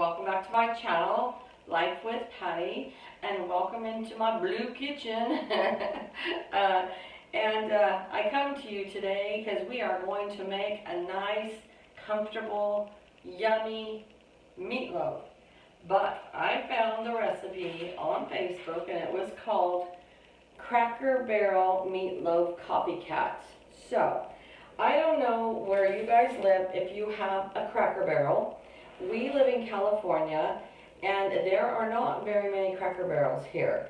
welcome back to my channel, Life with Patty, and welcome into my blue kitchen. I come to you today because we are going to make a nice, comfortable, yummy meatloaf. But I found the recipe on Facebook and it was called Cracker Barrel Meatloaf Copycat. So, I don't know where you guys live if you have a Cracker Barrel. We live in California and there are not very many Cracker Barrels here.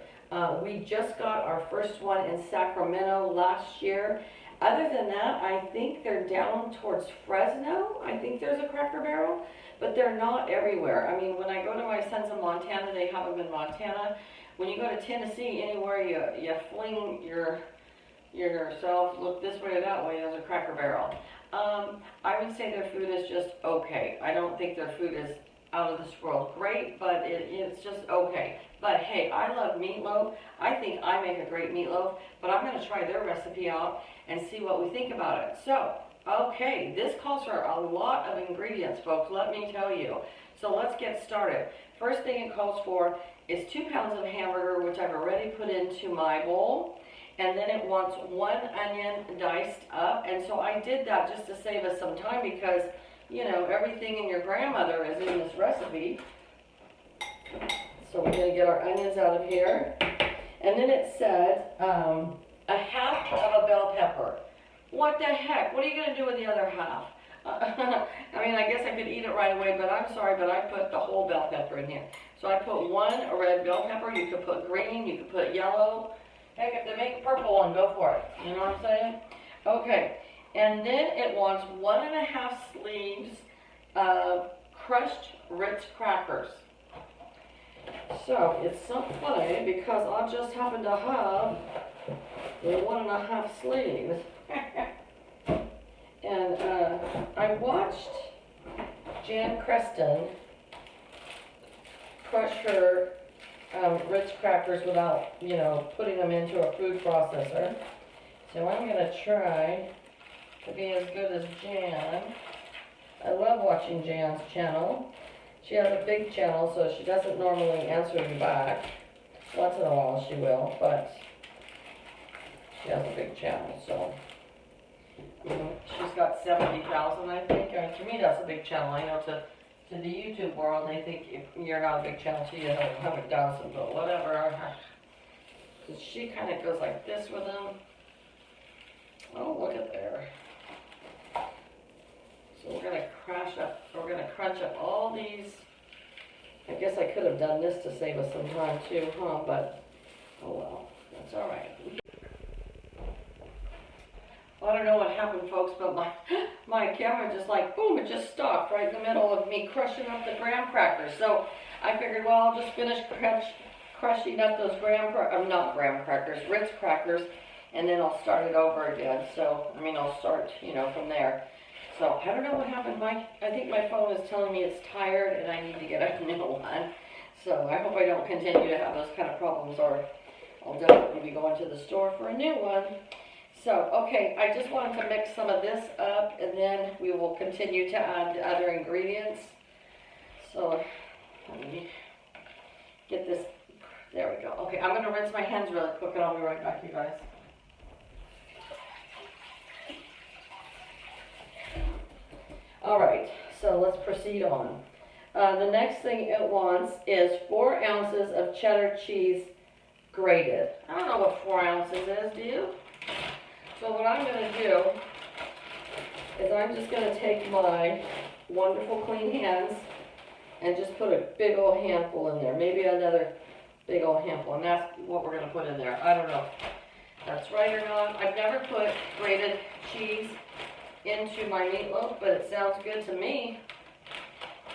We just got our first one in Sacramento last year. Other than that, I think they're down towards Fresno. I think there's a Cracker Barrel, but they're not everywhere. I mean, when I go to my sons in Montana, they have them in Montana. When you go to Tennessee, anywhere you fling yourself, look this way or that way, there's a Cracker Barrel. I would say their food is just okay. I don't think their food is out of this world great, but it's just okay. But hey, I love meatloaf. I think I make a great meatloaf, but I'm going to try their recipe out and see what we think about it. So, okay, this calls for a lot of ingredients, folks, let me tell you. So let's get started. First thing it calls for is 2 pounds of hamburger, which I've already put into my bowl. And then it wants 1 onion diced up. And so I did that just to save us some time because, you know, everything in your grandmother is in this recipe. So we're going to get our onions out of here. And then it said a half of a bell pepper. What the heck? What are you going to do with the other half? I mean, I guess I could eat it right away, but I'm sorry, but I put the whole bell pepper in here. So I put 1 red bell pepper. You could put green, you could put yellow. Heck, if they make a purple one, go for it. You know what I'm saying? Okay. And then it wants 1½ sleeves of crushed Ritz crackers. So it's so funny because I just happen to have the 1½ sleeves. And I watched Jan Creston crush her Ritz crackers without, you know, putting them into a food processor. So I'm going to try to be as good as Jan. I love watching Jan's channel. She has a big channel, so she doesn't normally answer you back. Once in a while she will, but she has a big channel, so. She's got 70,000, I think. To me, that's a big channel. I know to the YouTube world, they think if you're not a big channel, so you have 100,000, but whatever. Because she kind of goes like this with them. Oh, look at there. So we're going to crunch up all these. I guess I could have done this to save us some time too, huh? But, oh well, that's all right. I don't know what happened, folks, but my camera just like, boom, it just stopped right in the middle of me crushing up the graham crackers. So I figured, well, I'll just finish crushing up those Ritz crackers, and then I'll start it over again. So, I mean, I'll start, you know, from there. So I don't know what happened. I think my phone is telling me it's tired and I need to get a new one. So I hope I don't continue to have those kind of problems, or I'll definitely be going to the store for a new one. So, okay, I just wanted to mix some of this up, and then we will continue to add the other ingredients. So, let me get this, there we go. Okay, I'm going to rinse my hands really quick, and I'll be right back, you guys. All right, so let's proceed on. The next thing it wants is 4 ounces of cheddar cheese grated. I don't know what 4 ounces is, do you? So what I'm going to do is I'm just going to take my wonderful clean hands and just put a big old handful in there. Maybe another big old handful. And that's what we're going to put in there. I don't know if that's right or not. I've never put grated cheese into my meatloaf, but it sounds good to me.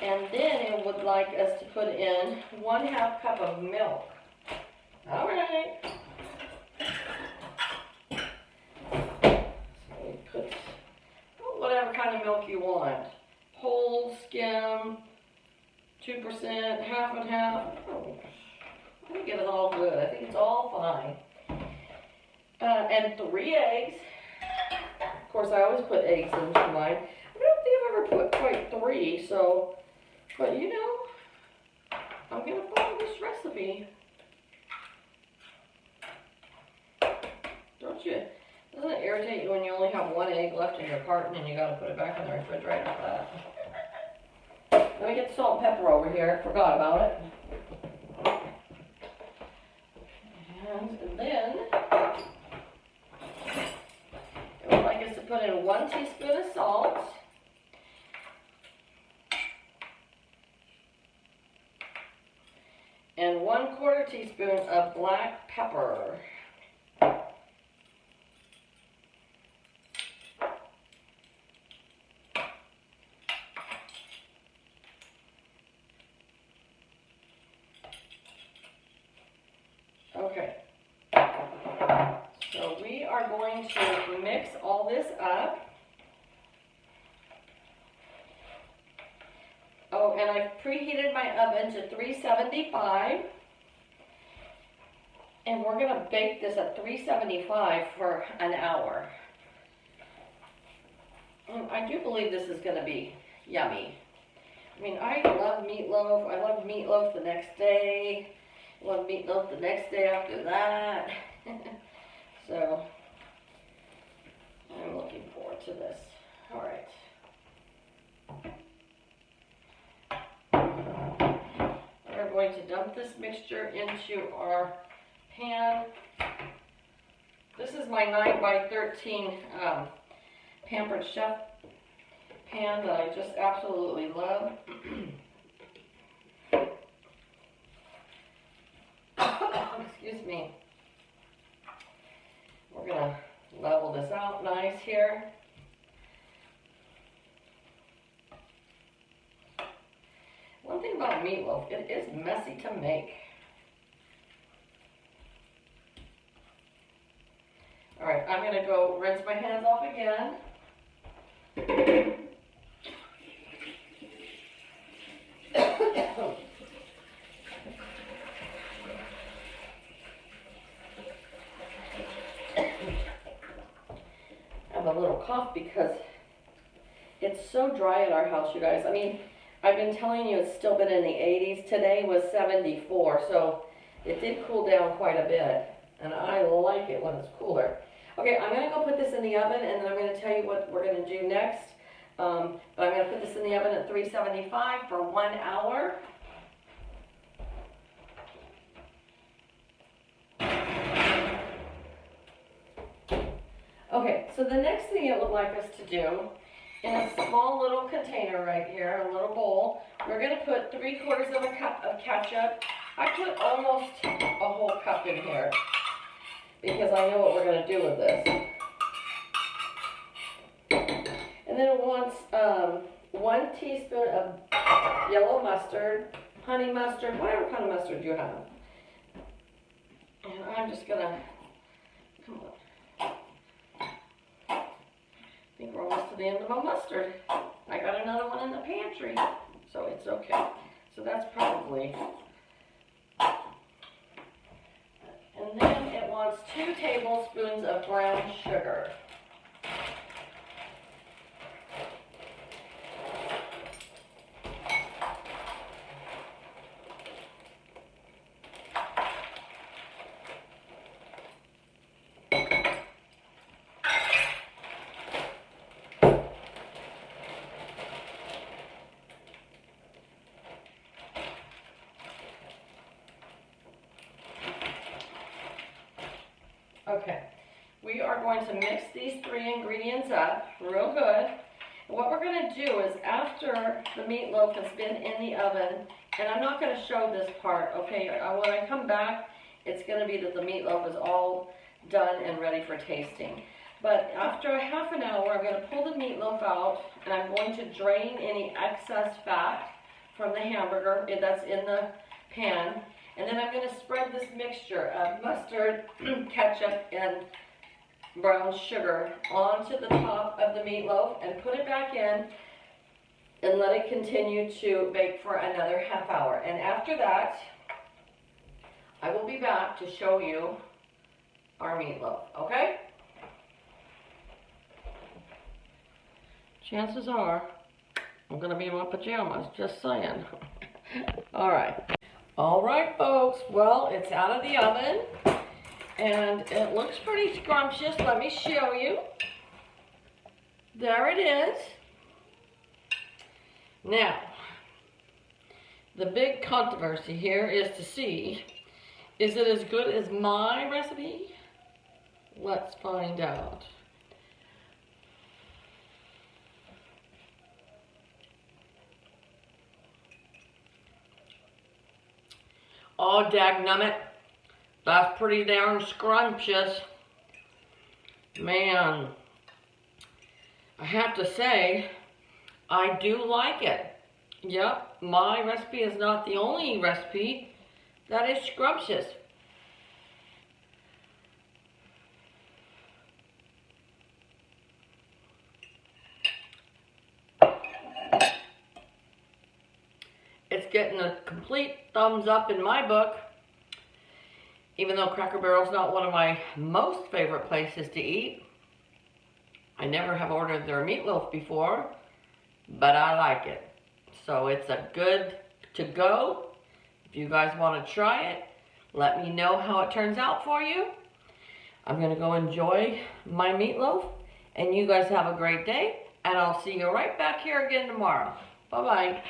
And then it would like us to put in 1/2 cup of milk. All right. Whatever kind of milk you want. Whole, skim, 2%, half and half. I think it's all good. I think it's all fine. And 3 eggs. Of course, I always put eggs into mine. I don't think I've ever put quite 3, so, but you know, be. Don't you, doesn't it irritate you when you only have one egg left in your carton and you gotta put it back in the refrigerator for that? Let me get salt and pepper over here, forgot about it. And then, I would like us to put in 1 teaspoon of salt. And 1/4 teaspoon of black pepper. Okay, so we are going to mix all this up. Oh, and I've preheated my oven to 375. And we're going to bake this at 375 for an hour. And I do believe this is going to be yummy. I mean, I love meatloaf. I love meatloaf the next day. Love meatloaf the next day after that. So, I'm looking forward to this. All right. We're going to dump this mixture into our pan. This is my 9x13 Pampered Chef pan that I just absolutely love. Excuse me. We're going to level this out nice here. One thing about meatloaf, it is messy to make. Alright, I'm going to go rinse my hands off again. I have a little cough because it's so dry at our house, you guys. I mean, I've been telling you it's still been in the 80s. Today was 74, so it did cool down quite a bit. And I like it when it's cooler. Okay, I'm going to go put this in the oven, and then I'm going to tell you what we're going to do next. But I'm going to put this in the oven at 375 for 1 hour. Okay, so the next thing it would like us to do, in a small little container right here, a little bowl, we're going to put 3/4 of a cup of ketchup. I put almost a whole cup in here because I know what we're going to do with this. And then it wants 1 teaspoon of yellow mustard, honey mustard, whatever kind of mustard you have. And I'm just going to, come on. I think we're almost to the end of my mustard. I got another one in the pantry, so it's okay. So that's probably, and then it wants 2 tablespoons of brown sugar. Okay, we are going to mix these 3 ingredients up real good. And what we're going to do is after the meatloaf has been in the oven, and I'm not going to show this part, okay, when I come back, it's going to be that the meatloaf is all done and ready for tasting. But after a half an hour, I'm going to pull the meatloaf out, and I'm going to drain any excess fat from the hamburger that's in the pan. And then I'm going to spread this mixture of mustard, ketchup, and brown sugar onto the top of the meatloaf and put it back in and let it continue to bake for another half hour. And after that, I will be back to show you our meatloaf, okay? Chances are I'm going to be in my pajamas, just saying. All right. All right, folks. Well, it's out of the oven, and it looks pretty scrumptious. Let me show you. There it is. Now, the big controversy here is to see, is it as good as my recipe? Let's find out. Oh, dagnummit. That's pretty darn scrumptious. Man, I have to say, I do like it. Yep, my recipe is not the only recipe that is scrumptious. It's getting a complete thumbs up in my book, even though Cracker Barrel's not one of my most favorite places to eat. I never have ordered their meatloaf before, but I like it. So it's a good to go. If you guys want to try it, let me know how it turns out for you. I'm going to go enjoy my meatloaf, and you guys have a great day, and I'll see you right back here again tomorrow. Bye-bye.